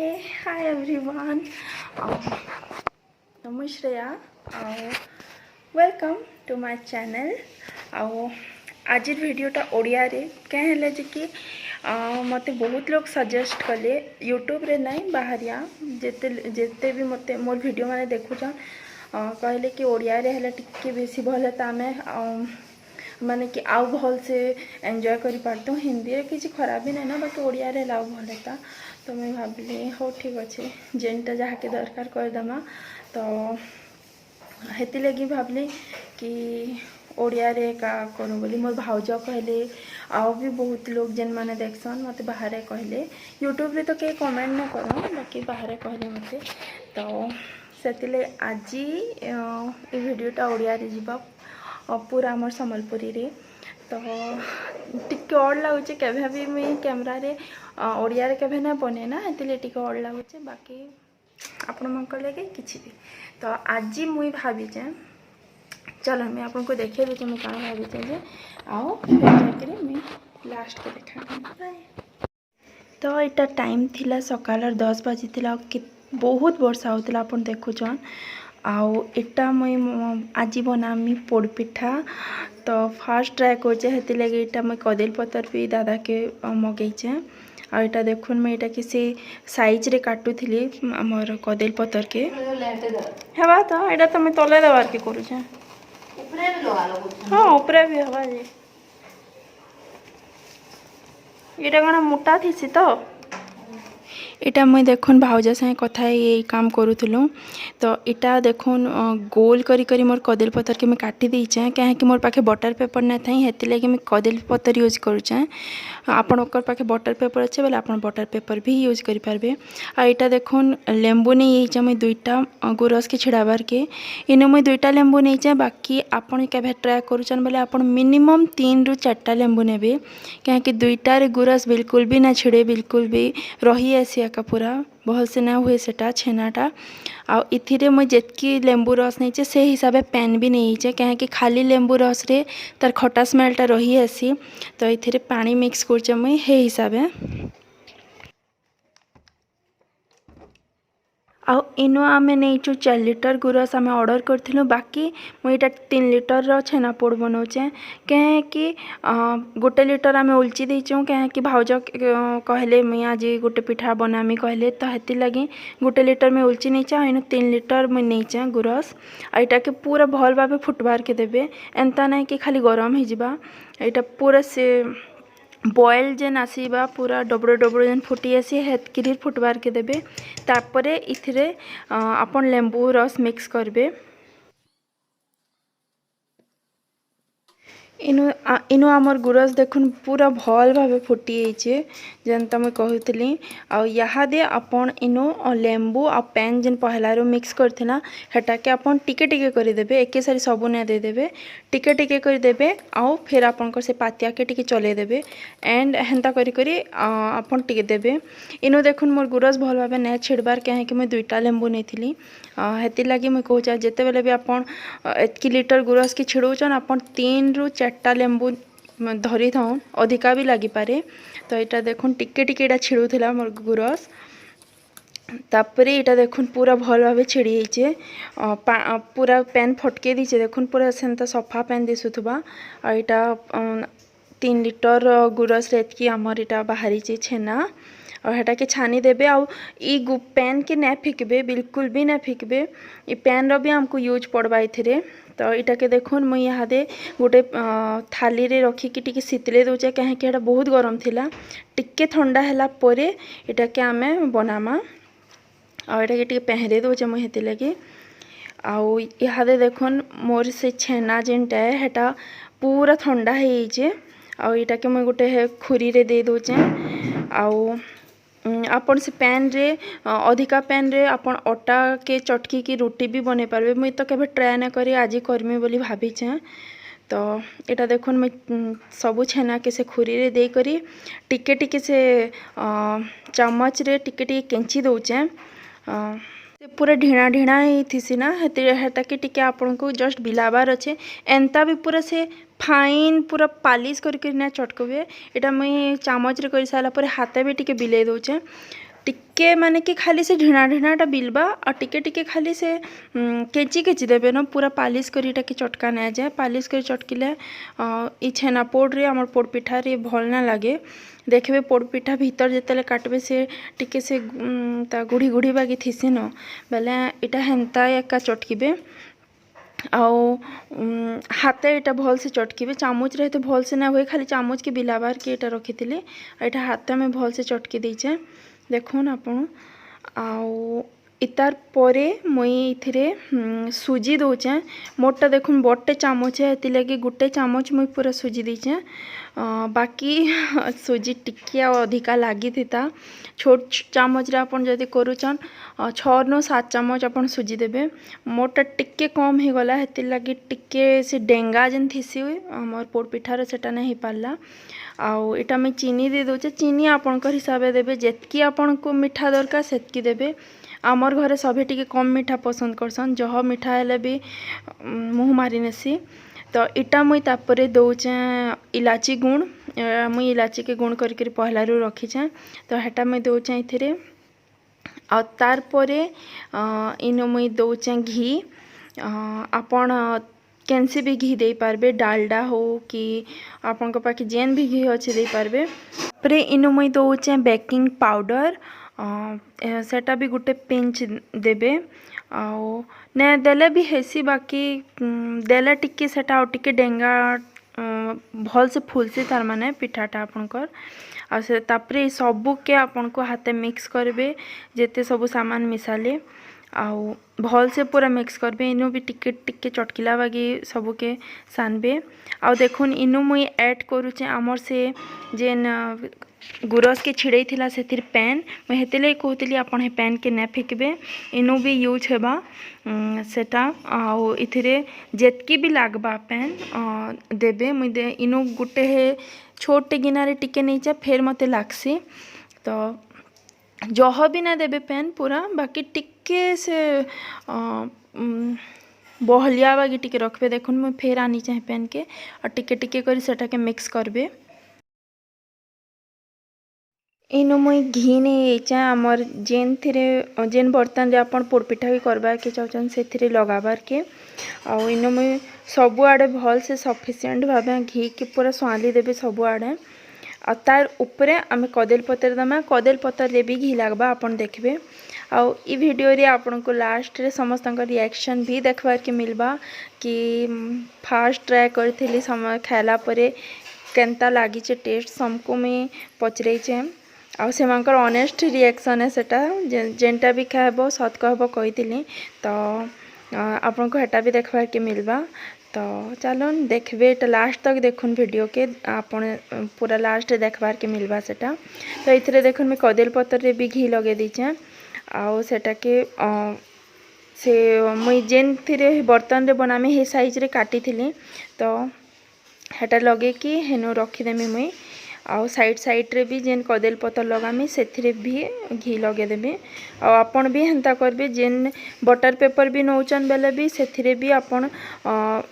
Hi everyone. I'm Shreya. Welcome to my channel. आज वीडियोटा ओडिया रे क्या है कि मते बहुत लोग सजेस्ट कले यूट्यूब रे नहीं बाहरिया जेते भी मते मोर वीडियो माने देखुछन कहले कि ओडिया रे हला टिके बेसी भले तामे माने कि आउ भल से एंजॉय करि पारतो हिंदी रे किछि खराब भी नहीं ना बाकी ओडिया रे लाउ भले ता तो मैं भाविली हो ठीक अच्छे जेनटा जहाँ के दरकार करदमा तो हेती लगी भाविली कि ओडिया रे का करूँ बोली मोर भाउज कहले आउ भी बहुत लोग जेन माने देखसन मते बाहर कहले यूट्यूब रे तो के कमेंट न करो बाकी बाहर कहले मते तो सेतिले आज ये वीडियोटा ओडिया रे जीवा पूरा आमर सम्बलपुरी रे तो टिके अड़ लगुचे केभे भी मुई कैमरा रे ओडिया रे केभे ना बने ना हेतिले टिके अड़ लगुचे बाकी आपण मन लगे किछि भी तो आज मुई भाविचे चलो मैं आपन को देखे देते मैं कहाँ भाविचे जे आओ फिर मैं लास्ट को देखा तो इटा टाइम थिला सकाल 10 बजे थिला बहुत वर्षा होतिला आपण देखुछन आउ इटा मुई आज बनामी पोड़ पिठा तो फास्ट ट्राए करचे हेति लगे इटा मुई कदली पतर भी दादा के मगेचे आ इटा देखुन मैं इटा किसी साइज रे काटुथिली हमर कदली पतर के हेबा तो इटा तो मैं तले देवार के करूचे ऊपरे भी लगा लो हां ऊपरे भी हवा जे इटा कना मोटा थिसी तो इटा मुई देखुन भाउज संगे कथा ये काम करूँ तो इटा देखुन गोल करी करी मोर कदली पतर के मैं काटी देचे कहीं मोर पाखे बटर पेपर ना थी हेती लगे मैं कदली पतर यूज करुचे आपण पाखे बटर पेपर अच्छे बोले आप बटर पेपर भी यूज करें आ इटा देखुन लेंबू नहीं मुई दुईटा गुरस के छिड़ाबार के इन मुई दुईटा लेंबू नहीं बाकी आपन केभे ट्राए करुचन बोले आप मिनिमम 3 ରୁ 4टा लेंबू नेबे कहीं दुईटार गुरस बिल्कुल भी ना छिड़े बिल्कुल भी रही आसी का पूरा भल से ना हुए सेटा छेनाटा आ इथिरे मुई जेतकी लेंबू रस नहीं से हिसाब से पैन भी नहीं कहीं कि खाली लेंबू रस रे तार खटा स्मेलटा रही आसी तो इथिरे पानी मिक्स करचे मुई हे हिसाब आउ इनो आमे नहीं 4 लिटर गुरस आमे ऑर्डर करथिलु बाकी मुई इटा 3 लिटर रो छेना पोड़ बनौचे कहे कि 1 लिटर आमे उलची देचु कहे कि भाउज कहले मुई आज गोटे पिठा बनामी कहले तो हेती लगी 1 लिटर में उलची नहीं चा इनो 3 लिटर मुई नहीं गुरस आ इटा के पूरा भल भाबे फुटबार के देबे एंता नहीं कि खाली गरम हो जिबा इटा पूरा से बॉयल जेन आसीबा पूरा डबड़ो डबड़ो जेन फुटी आसी हेतकिरी फुटबार के देबे तापरे इथिरे आपन लेंबू रस मिक्स करबे इनु आमर गुरस देखुन पूरा भल भावे फुटी जाइए जेनता मुई कहूली आ यादे आपन इनु लेंबू आ पैन जेन पहला रो मिक्स करथिना हेटा के आपन टिके टिके कर देबे एके सारी सबु ने दे देबे टिके टिके कर देबे आउ फिर आपन को से पातिया के टिके चले देबे एंड हेंता करी करी आपन टिके देबे इनु देखुन मोर गुरस भल भावे ने छिड़बार कहे कि मैं 2टा लेंबू नेथिली हेती लगी मुई कहूचा जेते बेले भी आपन 1 लिटर गुरस की छिड़ौचन आपन 3 ରୁ 4टा लेंबू धरी थाउन अधिका भी लगी पारे तो यहाँ देखुन टिके टिके एटा छिड़ुला मोर गुरस तापरे इटा देखुन पूरा भल भाव छिड़ी जाइए पूरा पैन फटके दीचे देखुन पूरा सेंता सफा पैन दिशुवा आ यहाँ 3 लिटर गुरस रेतकी आमर इटा बाहरी छेना और हेटा के छानी देबे आउ ई पैन के ना फिकबे बिल्कुल भी ना फिकबे ई पैन रो भी हमको यूज पड़वा इथिरे तो इटा के देखुन मुई यादे गोटे थाली रे रखिकी टिके शीतले दउचे कहे कि बहुत गरम थिला टिके ठंडा हैला परे इटा के आमे बनामा और इटा के टिके पहरे दउचे मुई हेते लगे आउ यादे देखुन मोर से छेना जेनटा है हेटा पूरा ठंडा हो जाइए आउ इटा के मुई गोटे खुरी रे दे दउचे आउ आपन से पैन रे अधिका पैन रे आपन अटा के चटकी की रोटी भी बने पारबे मुई तो केबे ट्राए ना करी आज करमी बोली भाबीचे तो इटा देखुन मैं सबू छेना के से खुरी रे दे करी टिके टिके से चम्मच रे टिके टिके केंची दउचे पूरा ढीणा ढीणा ही थीसी ना हेटा के टिके आपन को जस्ट बिलाबार अच्छे एंता भी पूरा से फाइन पूरा पालिश करके ना चटकबे एटा मुई चामच रे कर सारा पर हाथ भी टिके बिले दउचे टिके माने कि खाली से ढिणा ढिणाटा बिलबा और टिके टिके खाली से केची केची देबे न पूरा पालिश करीटा कि चटका ना जाए पालिश कर चटकिले ई छेना पोड़ रे हमर पोड़ पिठा रे भल ना लगे देखबे पोड़ पिठा भीतर जेतेले काटबे से टिके से ता गुड़ी गुड़ी बागी थिसी न बेले इटा हेंता एका चटकीबे आउ हाथ एटा भल से चटकीबे चामच रे तो भल से ना हुए खाली चामच के बिलाबार के एटा रखी एटा हाथ में भल से चटकी देचे देखुन आपण आउ इतार परे मुई इथिरे सुजी दौचे मोटा देखुन बटे चामच है लगे गोटे चामच मुई पूरा सुजी देचे बाकी सुजी टिकिया अधिका लगी था छोट चामच रे आपण जदि करूचन 6-7 चामच आपण सुजी देबे मोटा टिके कम हो गला हेति लगी टिके से डेंगा जन थिसी हमर पोड़ पिठार सेटा नहीं पारला आउ इटा मैं चीनी दे दोचे चीनी आपण हिसाब से देबे जेतकी आपण को मीठा दरकार सेतकी देबे आमर घरे सभे टिके कम मीठा पसंद करसन जह मीठा हेले भी मुँह मारी नेसी तो इटा मुई तापरे दौचे इलाची गुण मुई इलाची के गुण करके पहला रू रखीचे तो हेटा मुई दौचे इथिरे आ तार परे इनो मुई दौचे घी आपण केनसी भी घी दे पारबे डालडा हो कि आपण को पाखे जेन भी घी अच्छे दे पारबे परे इनो मुई दौचे बेकिंग पाउडर सेटा भी गोटे पिंच देबे आउ ने देले भी हेसी बाकी देले टिके सेटा आउ टिके डेंगा भल से फुलसी तार माने पिठाटा आपनकर आ से तापरे सबू के आपन को हाथे मिक्स करबे जेते सबू सामान मिसाले आउ भल से पूरा मिक्स करबे इनु भी टिके टिके चटकिला बागी सबू के सानबे आउ देखुन इनु मुई ऐड करूचे आमर से जेन गुरस के छिड़े थिला से पैन मैं हेतेले कहतली आपण हे पैन के ना फेंकबे इनु भी यूज हेबा सेटा आउ इथिरे जेतकी भी लागबा पैन देबे मुई दे इनु गुटे हे छोटे गिनारे टिके नहीं जा फेर मते लागसी तो जह भी ना देबे पैन पूरा बाकी टिके से बहलिया बागी टिके रखबे देखुन मुई फेर आनी चाहे पैन के और टिके टिके करी सेटा के मिक्स करबे इनु मुई घी नहीं आमर जेन थिरे जेन बर्तन रे आपण पोड़पिठा भी करबार के चाहछन से थिरे लगाबार के आउ इनु मुई सबु आड़े भल से सफिशिएंट भाबे घी के पूरा स्वाली देबे सबु आड़े आ तार ऊपरे आमे कदल पत्र दमा कदल पत्र रे भी घी लागबा आपण देखबे आउ ई वीडियो रे आपण को लास्ट रे समस्त रिएक्शन भी देखबार के मिलबा कि फास्ट ट्राई करथिली समय खाला परे केनता लागी छे टेस्ट समको में पचरे छे आउ से मानकर ऑनेस्ट रिएक्शन है सेटा जेनटा भी कहबो सत कहबो कहिथिली तो आपन को हेटा भी देखबार के मिलबा तो चलो देखबे तो लास्ट तक देखुन वीडियो के आपन पूरा लास्ट देखबार के मिलबा सेटा तो इथरे देखुन मैं कदल पत्र रे भी घी लगे दीचे आउ सेटा के से मुई जेन थिरे बर्तन रे बनामे हे साइज रे काटी थिली तो हेटा लगे कि हेनो रखी देमी मुई आउ साइड साइड रे भी जेन कदल पत्र लगामी से भी घी लगे देबे आ आपण भी हेंता करबे जेन बटर पेपर भी नौचन बेले भी से भी आपण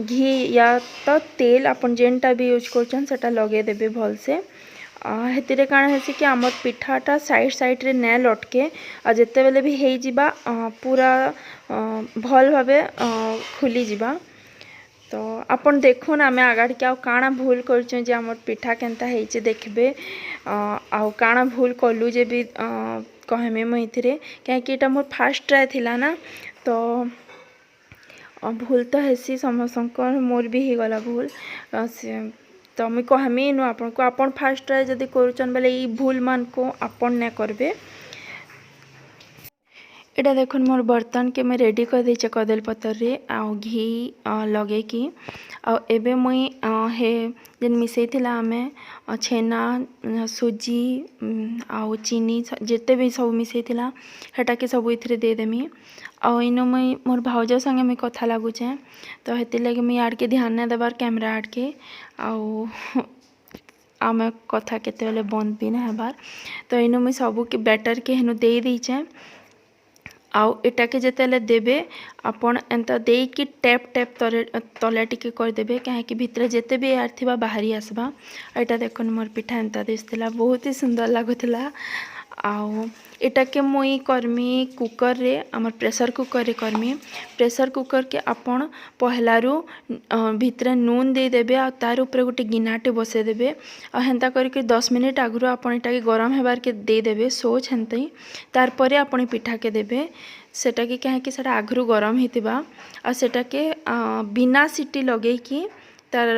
घी या तो तेल आपण जेनटा भी यूज करचन सेटा लगे देबे भल से हेतिरे काण हेसी कि आमर पिठाटा साइड साइड रे नै लटके आ जेते बेले भी हेई जिबा पूरा भल भाबे खुली जिबा तो आपन देखुन आमे आगाड़ के काଣା भूल करछे जे हमर पिठा केनता हेइचे देखबे आउ काଣା भूल कलु जे भी कहमे म इथिरे क्या कि एटा मोर फास्ट ट्राई थिला ना तो भूल तो हेसी समसंकर मोर भी ही गला भूल तो मुई कहमी नु आपन को आपन फास्ट ट्राई जदी करूचन बेले ई भूल मान को आपन ने करबे इटा देखुन मोर बर्तन के मैं रेडी कर देचे कदल पत्र रे आउ घी लगे कि आउ एबे मुई हे जेन मिसई थिला आमे छेना सुजी आउ चीनी जेते भी सब मिसई थिला हेटा के सब इथरे दे देमी आउ इनो मुई मोर भाउज संगे मुई कथा लागुचे तो हेति लगे मुई आड़ के ध्यान ना देबार कैमरा आड़ के आउ आमे कथा केते बेले बंद भी ना हेबार तो इनो मुई सबू के बैटर के हेनु दे दीचे आउ एटा के जेतेले देबे आपण एंता देई कि टैप टैप तले टिके कर देबे काहे कि भितरे जेते भी यार थिबा बाहरी आसबा एटा देखन मोर पिठा एंता दिसतिला बहुत ही सुंदर लागुतिला आउ एटाके मुई करमी कुकर रे आमर प्रेशर कुकर रे करमी। प्रेशर कुकर के आपण पहलारू भितरे नून दे देबे आ तार ऊपर गोटे गिनाटे बसे देबे आ हेंता करके 10 मिनिट आगु आपण एटाके गरम हेबार के दे देबे सोच हेंतई तार परे आपण पिठा के देबे सेटा के कहे कि सेटा आगु गरम हेतिबा आ सेटा के बिना सीटी लगे कि तार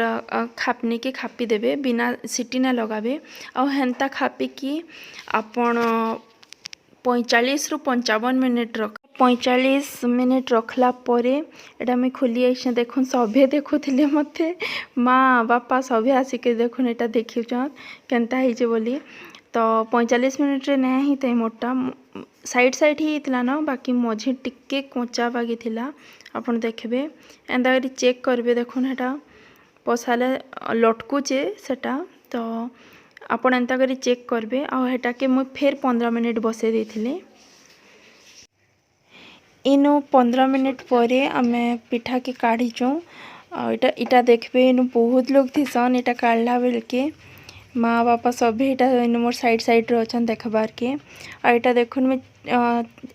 खापनी के खापी देबे बिना सीटी ना लगाबे आ हेंता खापी कि आपण 45 रु 55 मिनिट रख 45 मिनिट रखला परे एटा मैं खोली आइसे देखुन सभे देखुथिले मते माँ बापा सभे आसिके देखुन एटा देखिछन केनता हिजे बोली तो 45 मिनिट रे नै ही तई मोटा साइड साइड ही इतला ना बाकी मझे टिके कोचा बागी थिला आपण देखबे एंदा करी चेक करबे देखुन एटा पसाले लटकुचे सेटा तो आपण एंता करी चेक करबे आ हेटा के मु फेर 15 मिनिट बसे देथिले इनु 15 मिनिट परे आमे पिठा के काढ़ीचु इटा इटा देखबे इनु बहुत लोग थिसन इटा काढ़ला बेल के माँ बापा सभी इटा इनु मोर साइड साइड रे अछन देखबार के आ इटा देखुन में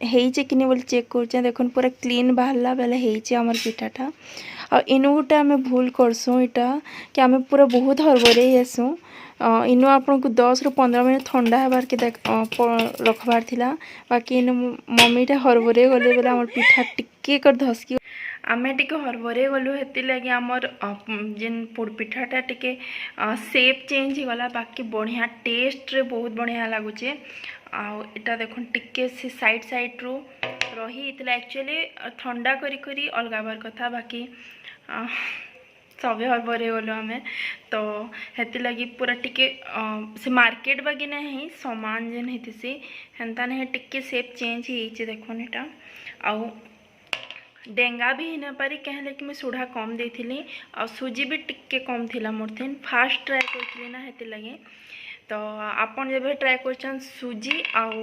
हेइचे किनी बोल चेक करछे देखुन पूरा क्लीन बाहरला बेले हेइचे हमर पिठाटा आ इनु गुटा आमे भूल करसु इटा कि आमे पूरा बहुत हरबरे हेसु इनु आपन को 10 रु 15 मिनिट ठंडा हेबार के रखबार थिला बाकी इनु मम्मीटा हरबरे गले बेला हमर पिठा टिके कर धसकी आमे टिके हरबरे गलु हेति लागि हमर जेन पोड़ पिठाटा टिके शेप चेंज हो गला बाकी बढ़िया टेस्ट रे बहुत बढ़िया लागुचे आ इटा देखुन टिके से साइड साइड रो रही इतला एक्चुअली ठंडा करी करी अलगाबार कथा बाकी सभे हरबरे गलु आमे तो हेति लगी पूरा टिके से मार्केट बागी नहीं सामान जेन हेतिसी हेंता नहीं टिके शेप चेंज ही देखुन एटा आउ डेंगा भी हिना पारी कहले कि मैं सुढ़ा कम देथिली आ सुजी भी टिके कम थिला मोर थेन फास्ट ट्राई करथिली ना हेति लगे तो आपन जेबे ट्राई करछन सुजी आउ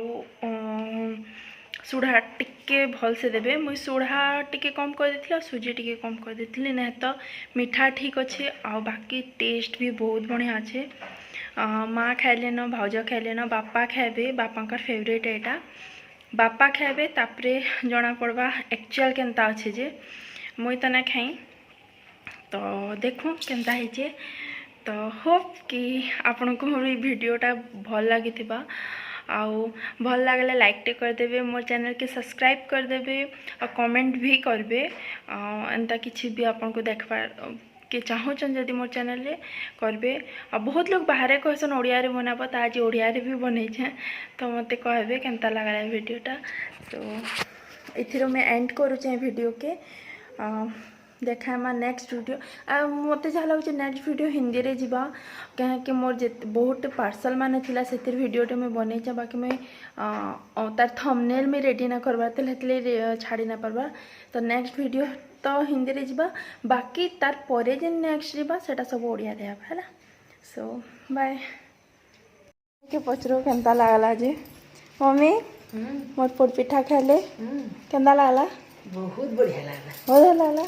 सुढ़ा टिके भल से देबे मुई सुढ़ा टिके कम कर देथिला सुजी टिके कम कर देथिली ना तो मीठा ठीक अच्छे आ बाकी टेस्ट भी बहुत बढ़िया अच्छे माँ खाइले न भाउज खाइले न बापा खाइबे बापांकर फेवरेट एटा बापा खाइबे तापरे जना पड़वा एक्चुअल केनता अच्छे जे मुई तो ना खाई तो देखो केनता है तो होप कि आपन को मोर वीडियोटा भल लगी आउ भल लगले लाइक टे कर देबे मोर चैनल के सब्सक्राइब कर देबे और कमेंट भी करबे एंता किछि भी आपन को देखबा के चाहूचन जदि मोर चैनल रे करबे आ बहुत लोग बाहर कहसन ओडिया रे बनाबो त आज ओडिया रे भी बनै छे तो मते कहबे केनता लागला वीडियोटा तो एथिरो मैं एंड करू छै वीडियो के देखा मा नेक्स्ट वीडियो मते जा लागु छै नेक्स्ट वीडियो हिंदी रे जीवा कहे कि मोर जे बहुत पार्सल माने थिला सेतिर वीडियोटे मैं बनै छै बाकी मैं तार थंबनेल में रेडी ना करबा त हेतले छाड़ी ना परबा तो नेक्स्ट वीडियो तो हिंदी रे जीवा बाकी तार परे जे नेक्स्ट जीवा सेटा सब ओडिया रे आबा हला सो बाय के पचरो केनता लागला जे मम्मी मोर पोड़ पिठा खाले केनता लागला बहुत बढ़िया लागला बहुत लागला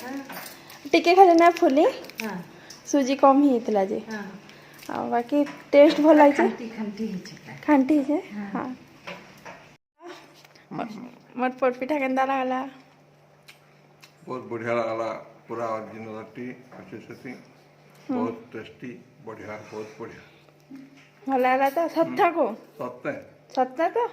टिके खाले ना फुली सुजी कम ही इतला जे आ बाकी टेस्ट भल लागे खंटी खंटी है खांटी जे हां मोर पोड़ पिठा केनता लागला बहुत बढ़िया लागला पूरा ओरिजिनलिटी अच्छे से बहुत टेस्टी बढ़िया बहुत बढ़िया भल लागला तो सत्ता को सत्य सत्ता तो